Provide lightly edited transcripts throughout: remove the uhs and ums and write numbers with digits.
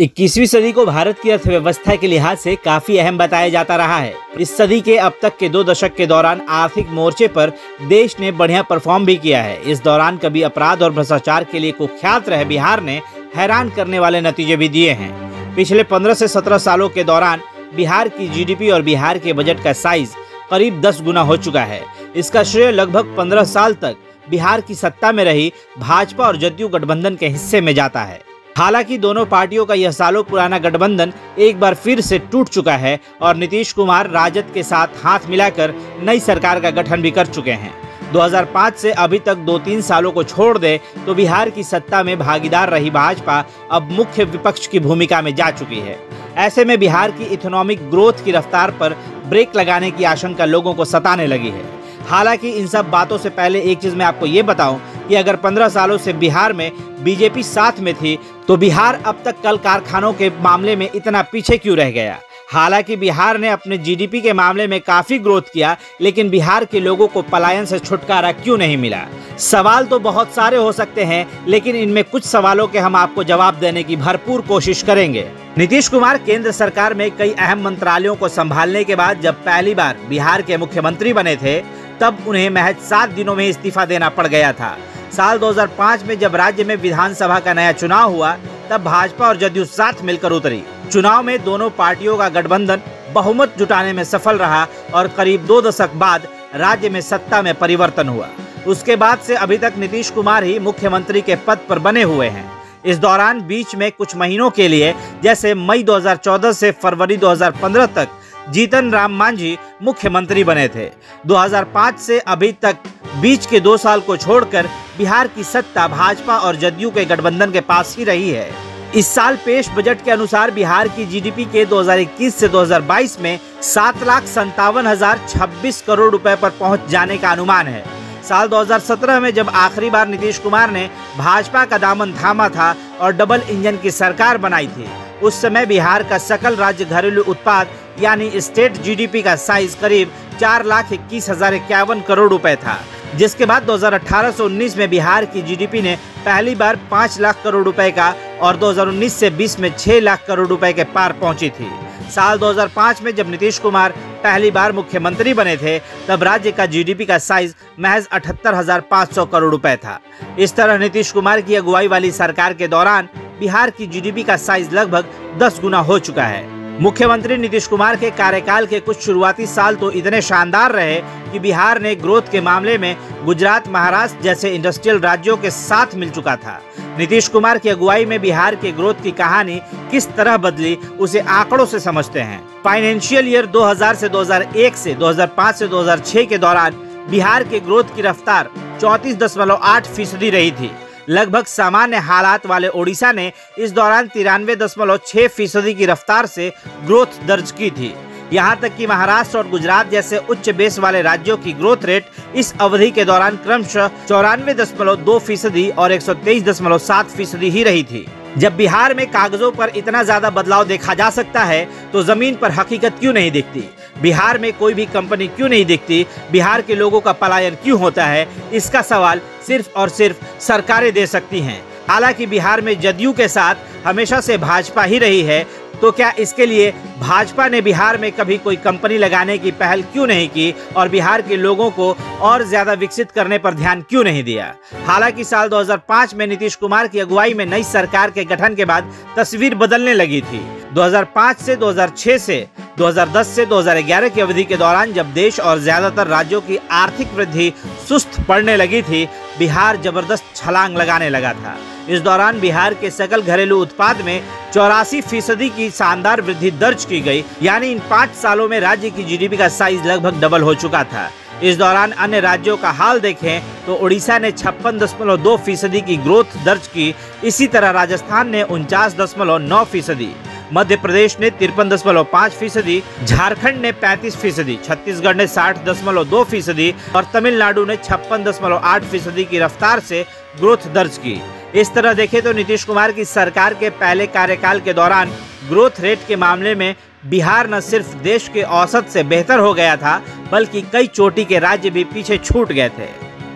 21वीं सदी को भारत की अर्थव्यवस्था के लिहाज से काफी अहम बताया जाता रहा है। इस सदी के अब तक के 2 दशक के दौरान आर्थिक मोर्चे पर देश ने बढ़िया परफॉर्म भी किया है। इस दौरान कभी अपराध और भ्रष्टाचार के लिए कुख्यात रहे बिहार ने हैरान करने वाले नतीजे भी दिए हैं। पिछले 15 से 17 सालों के दौरान बिहार की जीडीपी और बिहार के बजट का साइज करीब 10 गुना हो चुका है। इसका श्रेय लगभग 15 साल तक बिहार की सत्ता में रही भाजपा और जदयू गठबंधन के हिस्से में जाता है। हालांकि दोनों पार्टियों का यह सालों पुराना गठबंधन एक बार फिर से टूट चुका है और नीतीश कुमार राजद के साथ हाथ मिलाकर नई सरकार का गठन भी कर चुके हैं। 2005 से अभी तक 2-3 सालों को छोड़ दे तो बिहार की सत्ता में भागीदार रही भाजपा अब मुख्य विपक्ष की भूमिका में जा चुकी है। ऐसे में बिहार की इकोनॉमिक ग्रोथ की रफ्तार पर ब्रेक लगाने की आशंका लोगों को सताने लगी है। हालांकि इन सब बातों से पहले एक चीज मैं आपको ये बताऊं कि अगर 15 सालों से बिहार में बीजेपी साथ में थी तो बिहार अब तक कल कारखानों के मामले में इतना पीछे क्यों रह गया। हालांकि बिहार ने अपने जीडीपी के मामले में काफी ग्रोथ किया, लेकिन बिहार के लोगों को पलायन से छुटकारा क्यों नहीं मिला। सवाल तो बहुत सारे हो सकते हैं, लेकिन इनमें कुछ सवालों के हम आपको जवाब देने की भरपूर कोशिश करेंगे। नीतीश कुमार केंद्र सरकार में कई अहम मंत्रालयों को संभालने के बाद जब पहली बार बिहार के मुख्यमंत्री बने थे तब उन्हें महज 7 दिनों में इस्तीफा देना पड़ गया था। साल 2005 में जब राज्य में विधानसभा का नया चुनाव हुआ तब भाजपा और जदयू साथ मिलकर उतरी। चुनाव में दोनों पार्टियों का गठबंधन बहुमत जुटाने में सफल रहा और करीब 2 दशक बाद राज्य में सत्ता में परिवर्तन हुआ। उसके बाद से अभी तक नीतीश कुमार ही मुख्यमंत्री के पद पर बने हुए हैं। इस दौरान बीच में कुछ महीनों के लिए जैसे मई 2014 से फरवरी 2015 तक जीतन राम मांझी मुख्यमंत्री बने थे। 2005 से अभी तक बीच के 2 साल को छोड़कर बिहार की सत्ता भाजपा और जदयू के गठबंधन के पास ही रही है। इस साल पेश बजट के अनुसार बिहार की जीडीपी के 2021 से 2022 में 7,57,026 करोड़ रुपए पर पहुंच जाने का अनुमान है। साल 2017 में जब आखिरी बार नीतीश कुमार ने भाजपा का दामन थामा था और डबल इंजन की सरकार बनाई थी, उस समय बिहार का सकल राज्य घरेलू उत्पाद यानी स्टेट जीडीपी का साइज करीब 4,21,051 करोड़ रुपए था, जिसके बाद 2018 से 19 में बिहार की जीडीपी ने पहली बार 5 लाख करोड़ रुपए का और 2019 से 20 में 6 लाख करोड़ रुपए के पार पहुंची थी। साल 2005 में जब नीतीश कुमार पहली बार मुख्यमंत्री बने थे तब राज्य का जीडीपी का साइज महज 78,500 करोड़ रुपए था। इस तरह नीतीश कुमार की अगुवाई वाली सरकार के दौरान बिहार की जीडीपी का साइज लगभग 10 गुना हो चुका है। मुख्यमंत्री नीतीश कुमार के कार्यकाल के कुछ शुरुआती साल तो इतने शानदार रहे कि बिहार ने ग्रोथ के मामले में गुजरात, महाराष्ट्र जैसे इंडस्ट्रियल राज्यों के साथ मिल चुका था। नीतीश कुमार की अगुवाई में बिहार के ग्रोथ की कहानी किस तरह बदली उसे आंकड़ों से समझते हैं। फाइनेंशियल ईयर 2000 से 2001 से 2005 से 2006 के दौरान बिहार के ग्रोथ की रफ्तार 34.8% रही थी। लगभग सामान्य हालात वाले ओडिशा ने इस दौरान 93.6% की रफ्तार से ग्रोथ दर्ज की थी। यहाँ तक कि महाराष्ट्र और गुजरात जैसे उच्च बेस वाले राज्यों की ग्रोथ रेट इस अवधि के दौरान क्रमशः 94.2% और 123.7% ही रही थी। जब बिहार में कागजों पर इतना ज्यादा बदलाव देखा जा सकता है तो जमीन पर हकीकत क्यों नहीं दिखती। बिहार में कोई भी कंपनी क्यों नहीं दिखती, बिहार के लोगों का पलायन क्यों होता है, इसका सवाल सिर्फ और सिर्फ सरकारें दे सकती हैं। हालांकि बिहार में जदयू के साथ हमेशा से भाजपा ही रही है, तो क्या इसके लिए भाजपा ने बिहार में कभी कोई कंपनी लगाने की पहल क्यों नहीं की और बिहार के लोगों को और ज्यादा विकसित करने पर ध्यान क्यों नहीं दिया। हालांकि साल 2005 में नीतीश कुमार की अगुवाई में नई सरकार के गठन के बाद तस्वीर बदलने लगी थी। 2005 से 2006 से 2010 से 2011 की अवधि के दौरान जब देश और ज्यादातर राज्यों की आर्थिक वृद्धि सुस्त पड़ने लगी थी, बिहार जबरदस्त छलांग लगाने लगा था। इस दौरान बिहार के सकल घरेलू उत्पाद में 84% की शानदार वृद्धि दर्ज की गई, यानी इन 5 सालों में राज्य की जीडीपी का साइज लगभग डबल हो चुका था। इस दौरान अन्य राज्यों का हाल देखें तो ओडिशा ने 56.2% की ग्रोथ दर्ज की। इसी तरह राजस्थान ने 49.9%, मध्य प्रदेश ने 53.5%, झारखंड ने 35%, छत्तीसगढ़ ने 60.2% और तमिलनाडु ने 56.8% की रफ्तार से ग्रोथ दर्ज की। इस तरह देखें तो नीतीश कुमार की सरकार के पहले कार्यकाल के दौरान ग्रोथ रेट के मामले में बिहार न सिर्फ देश के औसत से बेहतर हो गया था, बल्कि कई चोटी के राज्य भी पीछे छूट गए थे।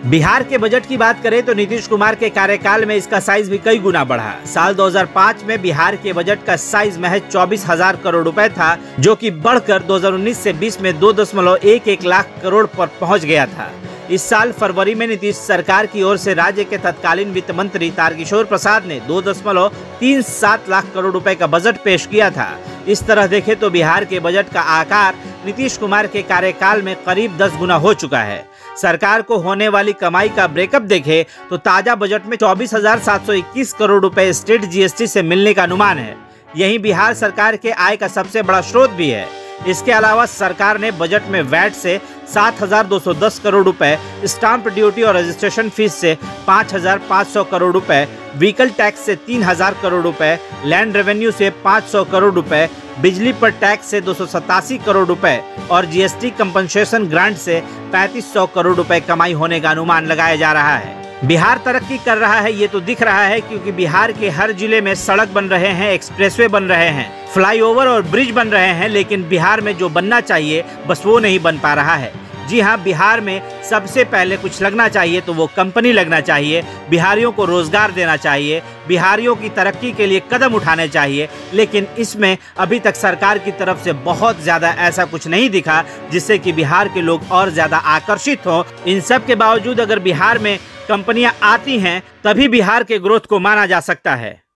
बिहार के बजट की बात करें तो नीतीश कुमार के कार्यकाल में इसका साइज भी कई गुना बढ़ा। साल 2005 में बिहार के बजट का साइज महज 24,000 करोड़ रुपए था, जो कि बढ़कर 2019 से 20 में 2.11 लाख करोड़ पर पहुंच गया था। इस साल फरवरी में नीतीश सरकार की ओर से राज्य के तत्कालीन वित्त मंत्री तारकिशोर प्रसाद ने 2.37 लाख करोड़ रुपए का बजट पेश किया था। इस तरह देखें तो बिहार के बजट का आकार नीतीश कुमार के कार्यकाल में करीब 10 गुना हो चुका है। सरकार को होने वाली कमाई का ब्रेकअप देखें तो ताजा बजट में 24,721 करोड़ रुपए स्टेट जीएसटी से मिलने का अनुमान है। यही बिहार सरकार के आय का सबसे बड़ा स्रोत भी है। इसके अलावा सरकार ने बजट में वैट से 7,210 करोड़ रुपए, स्टाम्प ड्यूटी और रजिस्ट्रेशन फीस से 5,500 करोड़ रुपए, व्हीकल टैक्स से 3,000 करोड़ रुपए, लैंड रेवेन्यू से 500 करोड़ रुपए, बिजली पर टैक्स से 287 करोड़ रुपए और जीएसटी कंपनसेशन ग्रांट से 3500 करोड़ रुपए कमाई होने का अनुमान लगाया जा रहा है। बिहार तरक्की कर रहा है ये तो दिख रहा है, क्योंकि बिहार के हर जिले में सड़क बन रहे हैं, एक्सप्रेसवे बन रहे हैं, फ्लाईओवर और ब्रिज बन रहे हैं, लेकिन बिहार में जो बनना चाहिए बस वो नहीं बन पा रहा है। जी हाँ, बिहार में सबसे पहले कुछ लगना चाहिए तो वो कंपनी लगना चाहिए, बिहारियों को रोजगार देना चाहिए, बिहारियों की तरक्की के लिए कदम उठाने चाहिए, लेकिन इसमें अभी तक सरकार की तरफ से बहुत ज़्यादा ऐसा कुछ नहीं दिखा जिससे कि बिहार के लोग और ज़्यादा आकर्षित हों। इन सब के बावजूद अगर बिहार में कंपनियां आती हैं तभी बिहार के ग्रोथ को माना जा सकता है।